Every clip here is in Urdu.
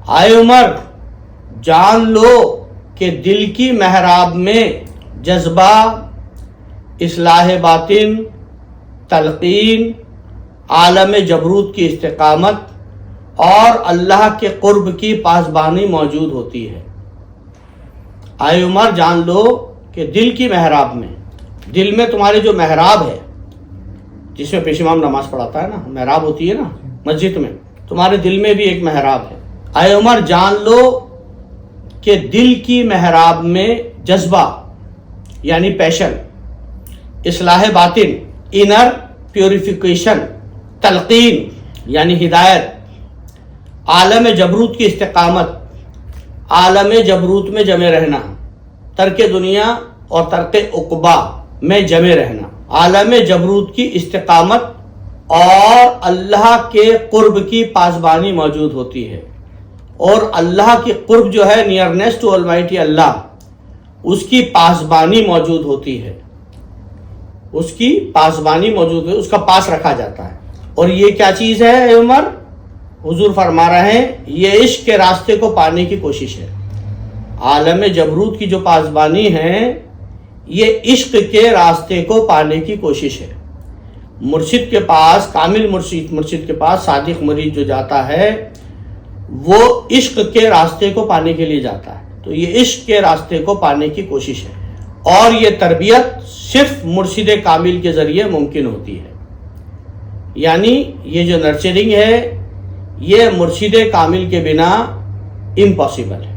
آئے عمر جان لو کہ دل کی محراب میں جذبہ، اصلاح باطن، تلقین، عالم جبروت کی استقامت اور اللہ کے قرب کی پاسبانی موجود ہوتی ہے۔ آئے عمر جان لو کہ دل کی محراب میں، دل میں تمہارے جو محراب ہے جس میں پیش امام نماز پڑھاتا ہے نا، محراب ہوتی ہے نا مسجد میں، تمہارے دل میں بھی ایک محراب ہے۔ آئے عمر جان لو کہ دل کی محراب میں جذبہ یعنی پیشن، اصلاح باطن انر پیوریفیکیشن، تلقین یعنی ہدایت، عالم جبروت کی استقامت، عالم جبروت میں جمے رہنا، ترک دنیا اور ترک عقبہ میں جمے رہنا، عالم جبروت کی استقامت اور اللہ کے قرب کی پاسبانی موجود ہوتی ہے۔ اور اللہ کی قرب جو ہے، نیئرنیس ٹو المائٹی اللہ، اس کی پاسبانی موجود ہوتی ہے، اس کی پاسبانی موجود ہے، اس کا پاس رکھا جاتا ہے۔ اور یہ کیا چیز ہے اے عمر؟ حضور فرما رہے ہیں یہ عشق کے راستے کو پانے کی کوشش ہے۔ عالم جبروت کی جو پاسبانی ہے یہ عشق کے راستے کو پانے کی کوشش ہے۔ مرشد کے پاس، کامل مرشد کے پاس صادق مرید جو جاتا ہے وہ عشق کے راستے کو پانے کے لیے جاتا ہے، تو یہ عشق کے راستے کو پانے کی کوشش ہے، اور یہ تربیت صرف مرشد کامل کے ذریعے ممکن ہوتی ہے۔ یعنی یہ جو نرچرنگ ہے یہ مرشد کامل کے بنا امپاسبل ہے۔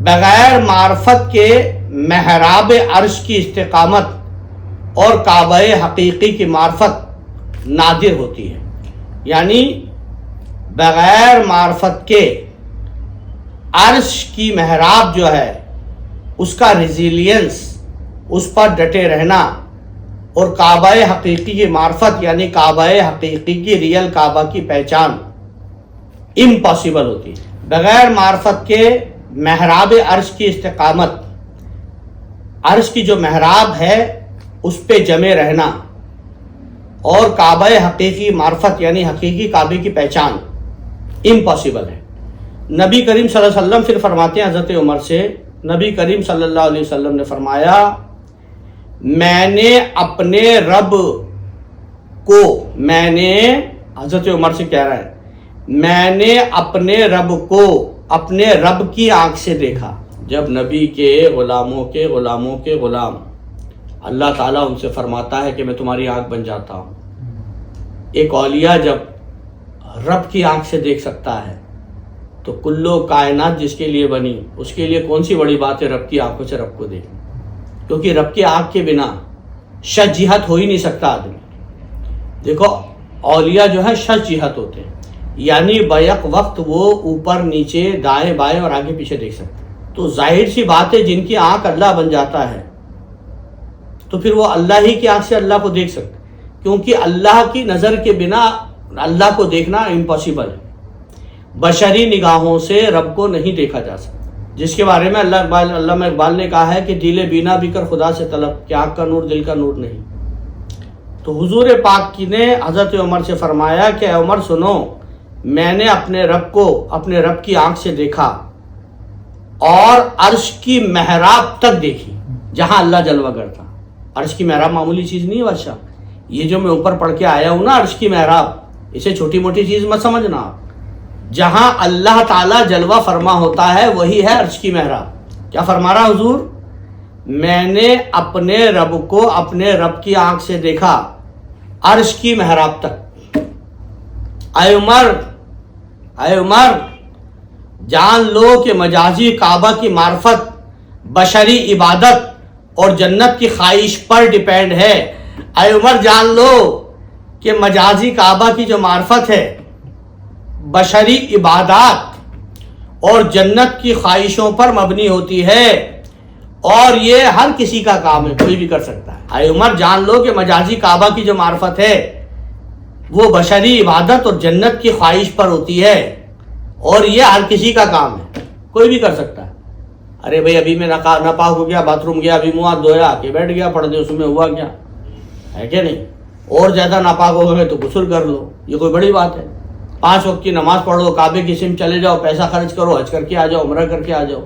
بغیر معرفت کے محراب عرش کی استقامت اور کعبہ حقیقی کی معرفت نادر ہوتی ہے۔ یعنی بغیر معرفت کے عرش کی محراب جو ہے اس کا ریزیلینس، اس پر ڈٹے رہنا، اور کعبہ حقیقی کی معرفت یعنی کعبہ حقیقی کی ریئل کعبہ کی پہچان امپاسبل ہوتی ہے۔ بغیر معرفت کے محراب عرش کی استقامت، عرش کی جو محراب ہے اس پہ جمے رہنا، اور کعبہ حقیقی معرفت یعنی حقیقی کعبے کی پہچان امپاسبل ہے۔ نبی کریم صلی اللہ علیہ وسلم پھر فرماتے ہیں حضرت عمر سے، نبی کریم صلی اللہ علیہ وسلم نے فرمایا میں نے اپنے رب کو، میں نے، حضرت عمر سے کہہ رہا ہے، میں نے اپنے رب کو اپنے رب کی آنکھ سے دیکھا۔ جب نبی کے غلاموں کے غلاموں کے غلام، اللہ تعالیٰ ان سے فرماتا ہے کہ میں تمہاری آنکھ بن جاتا ہوں۔ ایک اولیاء جب رب کی آنکھ سے دیکھ سکتا ہے تو کلو کائنات جس کے لیے بنی اس کے لیے کون سی بڑی بات ہے رب کی آنکھوں سے رب کو دیکھنا، کیونکہ رب کی آنکھ کے بنا شش جہت ہو ہی نہیں سکتا آدمی۔ دیکھو اولیاء جو ہے شش جہت ہوتے ہیں، یعنی بیک وقت وہ اوپر نیچے دائیں بائیں اور آگے پیچھے دیکھ سکتے ہیں۔ تو ظاہر سی بات ہے جن کی آنکھ اللہ بن جاتا ہے تو پھر وہ اللہ ہی کی آنکھ سے اللہ کو دیکھ سکتے، کیونکہ اللہ کی نظر کے بنا اللہ کو دیکھنا امپاسبل ہے۔ بشری نگاہوں سے رب کو نہیں دیکھا جا سکتا، جس کے بارے میں علامہ اقبال نے کہا ہے کہ دل بینا بھی کر خدا سے طلب، کہ آنکھ کا نور دل کا نور نہیں۔ تو حضور پاک کی نے حضرت عمر سے فرمایا کہ اے عمر سنو، میں نے اپنے رب کو اپنے رب کی آنکھ سے دیکھا اور عرش کی محراب تک دیکھی جہاں اللہ جلوہ گر تھا۔ عرش کی محراب معمولی چیز نہیں ہے بادشاہ، یہ جو میں اوپر پڑھ کے آیا ہوں نا عرش کی محراب، اسے چھوٹی موٹی چیز مت سمجھنا آپ۔ جہاں اللہ تعالیٰ جلوہ فرما ہوتا ہے وہی ہے عرش کی محراب۔ کیا فرما رہا حضور؟ میں نے اپنے رب کو اپنے رب کی آنکھ سے دیکھا عرش کی محراب تک۔ اے عمر، اے عمر جان لو کہ مجازی کعبہ کی معرفت بشری عبادت اور جنت کی خواہش پر ڈیپینڈ ہے۔ اے عمر جان لو کہ مجازی کعبہ کی جو معرفت ہے بشری عبادات اور جنت کی خواہشوں پر مبنی ہوتی ہے، اور یہ ہر کسی کا کام ہے، کوئی بھی کر سکتا ہے۔ اے عمر جان لو کہ مجازی کعبہ کی جو معرفت ہے وہ بشری عبادت اور جنت کی خواہش پر ہوتی ہے، اور یہ ہر کسی کا کام ہے، کوئی بھی کر سکتا ہے۔ ارے بھائی ابھی میں ناپاک ہو گیا، باتھ روم گیا، ابھی منہ ہاتھ دھویا کہ بیٹھ گیا پڑھ دے، اس میں ہوا کیا ہے کہ نہیں؟ اور زیادہ ناپاک ہو گئے تو غسل کر لو، یہ کوئی بڑی بات ہے؟ 5 وقت کی نماز پڑھو، کعبے کی سمت چلے جاؤ، پیسہ خرچ کرو، حج کر کے آ جاؤ، عمرہ کر کے آ جاؤ،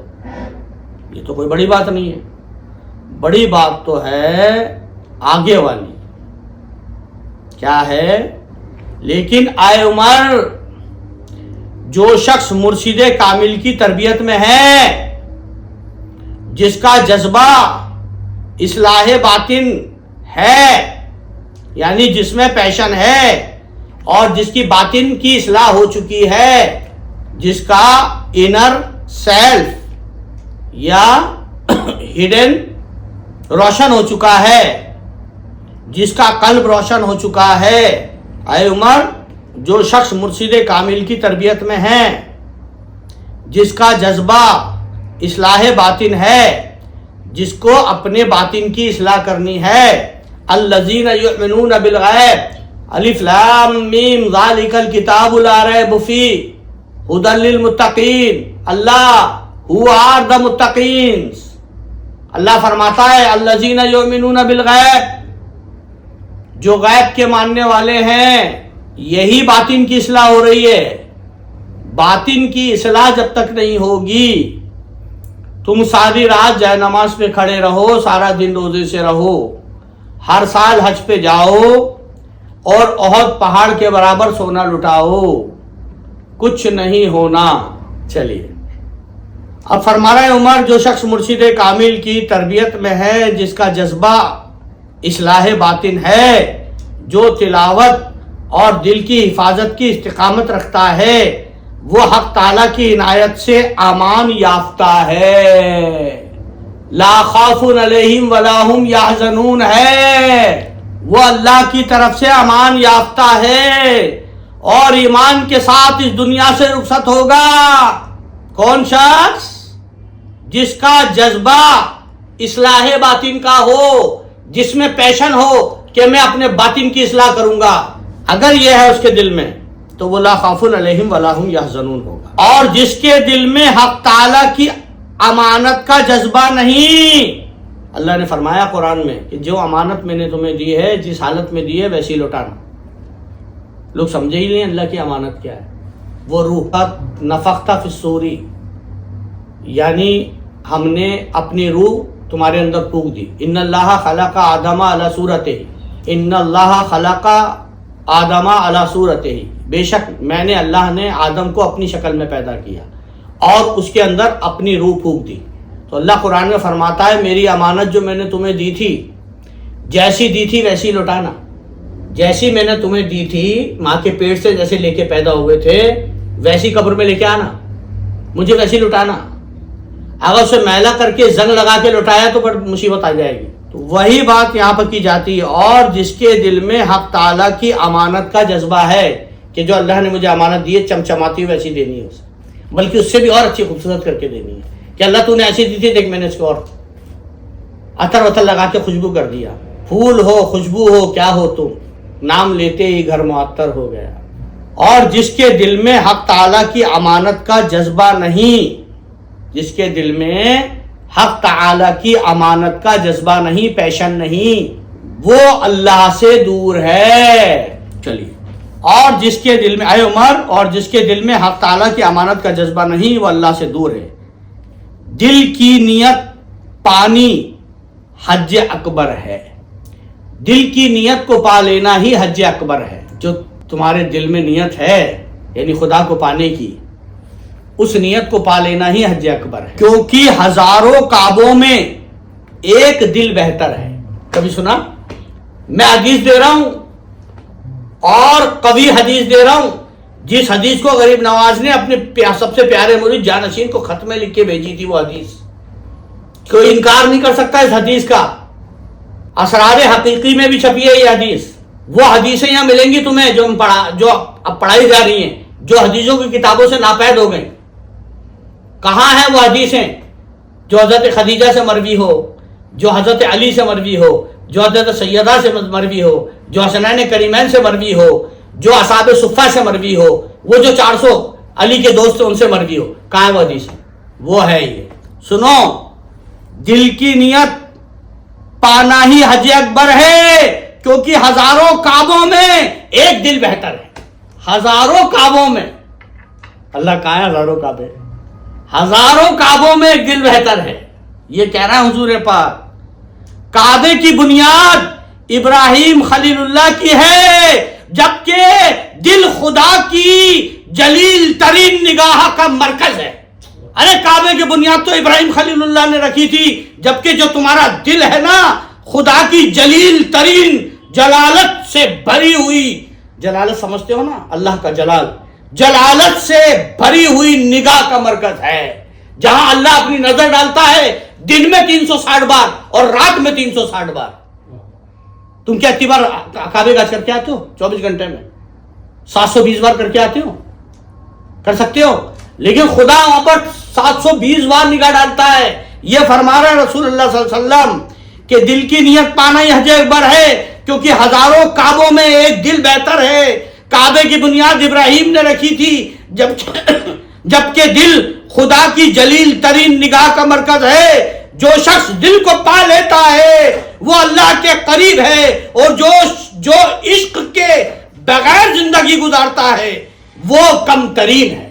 یہ تو کوئی بڑی بات نہیں ہے. بڑی بات تو ہے آگے والی. کیا ہے؟ لیکن آئے عمر، جو شخص مرشد کامل کی تربیت میں ہے، جس کا جذبہ اصلاح باطن ہے، یعنی جس میں پیشن ہے اور جس کی باطن کی اصلاح ہو چکی ہے، جس کا انر سیلف یا ہڈن روشن ہو چکا ہے، جس کا قلب روشن ہو چکا ہے. اے عمر، جو شخص مرشد کامل کی تربیت میں ہے، جس کا جذبہ اصلاح باطن ہے، جس کو اپنے باطن کی اصلاح کرنی ہے. الذین یؤمنون بالغیب، الف لام میم ذالک الکتاب لا ریب فیہ ھدی للمتقین. اللہ ہو آر دا متقین. اللہ فرماتا ہے الذین یؤمنون بالغیب، جو غیب کے ماننے والے ہیں، یہی باطن کی اصلاح ہو رہی ہے. باطن کی اصلاح جب تک نہیں ہوگی، تم ساری رات جائے نماز پہ کھڑے رہو، سارا دن روزے سے رہو، ہر سال حج پہ جاؤ اور احد پہاڑ کے برابر سونا لٹاؤ، کچھ نہیں ہونا. چلیے اب فرما رہے عمر، جو شخص مرشد کامل کی تربیت میں ہے، جس کا جذبہ اصلاح باطن ہے، جو تلاوت اور دل کی حفاظت کی استقامت رکھتا ہے، وہ حق تعالیٰ کی عنایت سے امان یافتہ ہے. لا خوف علیہم ولا ہم یحزنون ہے. وہ اللہ کی طرف سے امان یافتہ ہے اور ایمان کے ساتھ اس دنیا سے رخصت ہوگا. کون شخص؟ جس کا جذبہ اصلاح باطن کا ہو، جس میں پیشن ہو کہ میں اپنے باطن کی اصلاح کروں گا. اگر یہ ہے اس کے دل میں تو وہ لا خوف علیہم ولا ہم یحزنون ہوگا. اور جس کے دل میں حق تعالیٰ کی امانت کا جذبہ نہیں، اللہ نے فرمایا قرآن میں کہ جو امانت میں نے تمہیں دی ہے، جس حالت میں دی ہے ویسی لوٹانا. لوگ سمجھے ہی نہیں اللہ کی امانت کیا ہے. وہ روح نفخت فی الصور، یعنی ہم نے اپنی روح تمہارے اندر پھونک دی. ان اللہ خلق آدم علی صورتہ، ان اللہ خلق آدم علی صورتہ، بے شک میں نے، اللہ نے آدم کو اپنی شکل میں پیدا کیا اور اس کے اندر اپنی روح پھونک دی. تو اللہ قرآن میں فرماتا ہے میری امانت جو میں نے تمہیں دی تھی، جیسی دی تھی ویسی لوٹانا. جیسی میں نے تمہیں دی تھی، ماں کے پیٹ سے جیسے لے کے پیدا ہوئے تھے ویسی قبر میں لے کے آنا، مجھے ویسی لوٹانا. اگر اسے میلا کر کے زنگ لگا کے لوٹایا تو بڑی مصیبت آ جائے گی. تو وہی بات یہاں پر کی جاتی ہے. اور جس کے دل میں حق تعالیٰ کی امانت کا جذبہ ہے کہ جو اللہ نے مجھے امانت دی ہے چمچماتی ہوئی ویسی دینی ہے اسے، بلکہ اس سے بھی اور اچھی خوبصورت کر کے دینی ہے کہ اللہ تو نے ایسی دی تھی، دیکھ میں نے اس کو اور عطر وطر لگا کے خوشبو کر دیا. پھول ہو، خوشبو ہو، کیا ہو، تم نام لیتے ہی گھر معطر ہو گیا. اور جس کے دل میں حق تعالیٰ کی امانت کا جذبہ نہیں، جس کے دل میں حق تعالیٰ کی امانت کا جذبہ نہیں، پیشن نہیں، وہ اللہ سے دور ہے. چلیے، اور جس کے دل میں، اے عمر، اور جس کے دل میں حق تعالیٰ کی امانت کا جذبہ نہیں، وہ اللہ سے دور ہے. دل کی نیت پانی حج اکبر ہے. دل کی نیت کو پا لینا ہی حج اکبر ہے. جو تمہارے دل میں نیت ہے یعنی خدا کو پانے کی، اس نیت کو پا لینا ہی حج اکبر ہے. کیونکہ ہزاروں کعبوں میں ایک دل بہتر ہے. کبھی سنا؟ میں حدیث دے رہا ہوں اور قوی حدیث دے رہا ہوں، جس حدیث کو غریب نواز نے اپنے سب سے پیارے مرید جانشین کو خط میں لکھ کے بھیجی تھی. وہ حدیث کوئی انکار نہیں کر سکتا اس حدیث کا. اسرار حقیقی میں بھی چھپی ہے یہ حدیث. وہ حدیثیں یہاں ملیں گی تمہیں جو اب پڑھائی جا رہی ہیں، جو حدیثوں کی کتابوں سے ناپید ہو گئیں. کہاں ہیں وہ حدیثیں جو حضرت خدیجہ سے مروی ہو، جو حضرت علی سے مروی ہو، جو حضرت سیدہ سے مروی ہو، جو حسنین کریمین سے مروی ہو، جو اصحاب صفہ سے مروی ہو، وہ جو 400 علی کے دوست ان سے مروی ہو؟ کہاں ہے وہ حدیث؟ وہ ہے یہ. سنو، دل کی نیت پانا ہی حج اکبر ہے، کیونکہ ہزاروں کعبوں میں ایک دل بہتر ہے. ہزاروں کعبوں میں، اللہ کہاں ہے؟ ہزاروں کعبے، ہزاروں کعبوں میں ایک دل بہتر ہے. یہ کہہ رہا ہے حضور پاک. کعبے کی بنیاد ابراہیم خلیل اللہ کی ہے، جبکہ دل خدا کی جلیل ترین نگاہ کا مرکز ہے. ارے کعبے کی بنیاد تو ابراہیم خلیل اللہ نے رکھی تھی، جبکہ جو تمہارا دل ہے نا، خدا کی جلیل ترین جلالت سے بھری ہوئی، جلالت سمجھتے ہو نا، اللہ کا جلال، جلالت سے بھری ہوئی نگاہ کا مرکز ہے، جہاں اللہ اپنی نظر ڈالتا ہے دن میں 360 بار اور رات میں 360 بار. تم کیا اتنی بار کعبے کا کر کے آتے ہو 24 گھنٹے میں؟ 720 بار کر کے آتے ہو؟ کر سکتے ہو؟ لیکن خدا وہاں پر 720 بار نگاہ ڈالتا ہے. یہ فرما رہا ہے رسول اللہ صلی اللہ علیہ وسلم کہ دل کی نیت پانا ہی حج اکبر ہے، کیونکہ ہزاروں کعبوں میں ایک دل بہتر ہے. کعبے کی بنیاد ابراہیم نے رکھی تھی، جبکہ دل خدا کی جلیل ترین نگاہ کا مرکز ہے. جو شخص دل کو پا لیتا ہے وہ اللہ کے قریب ہے، اور جو عشق کے بغیر زندگی گزارتا ہے وہ کم ترین ہے.